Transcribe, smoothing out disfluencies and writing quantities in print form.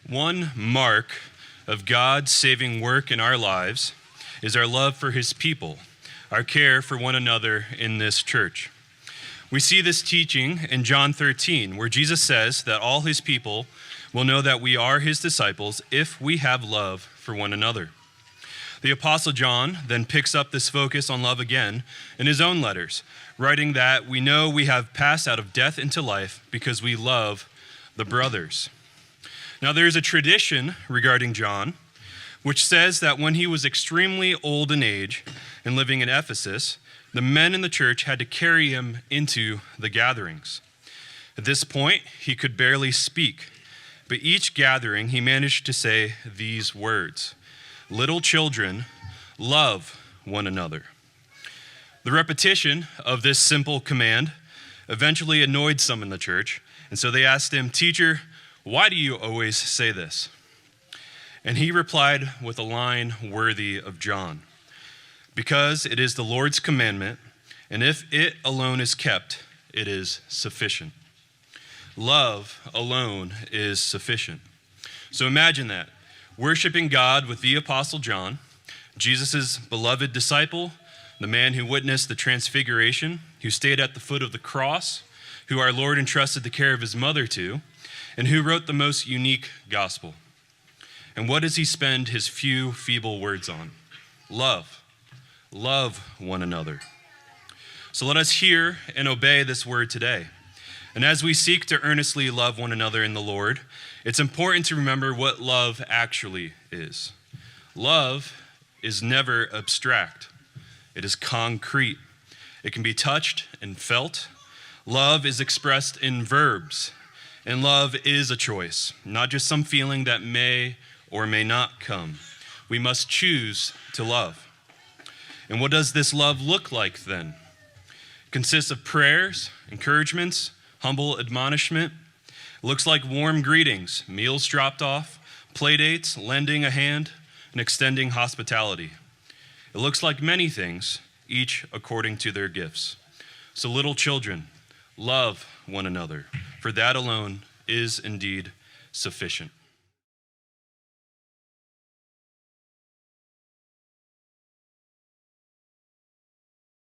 One mark of God's saving work in our lives is our love for his people, our care for one another in this church. We see this teaching in John 13, where Jesus says that all his people will know that we are his disciples if we have love for one another. The Apostle John then picks up this focus on love again in his own letters, writing that we know we have passed out of death into life because we love the brothers. Now, there is a tradition regarding John, which says that when he was extremely old in age and living in Ephesus, the men in the church had to carry him into the gatherings. At this point, he could barely speak, but each gathering he managed to say these words: "Little children, love one another." The repetition of this simple command eventually annoyed some in the church, and so they asked him, "Teacher, why do you always say this?" And he replied with a line worthy of John: "Because it is the Lord's commandment, and if it alone is kept, it is sufficient." Love alone is sufficient. So imagine that, worshiping God with the Apostle John, Jesus' beloved disciple, the man who witnessed the transfiguration, who stayed at the foot of the cross, who our Lord entrusted the care of his mother to, and who wrote the most unique gospel. And what does he spend his few feeble words on? Love. Love one another. So let us hear and obey this word today. And as we seek to earnestly love one another in the Lord, it's important to remember what love actually is. Love is never abstract. It is concrete. It can be touched and felt. Love is expressed in verbs. And love is a choice, not just some feeling that may or may not come. We must choose to love. And what does this love look like then? It consists of prayers, encouragements, humble admonishment. It looks like warm greetings, meals dropped off, play dates, lending a hand, and extending hospitality. It looks like many things, each according to their gifts. So little children, love one another, for that alone is indeed sufficient.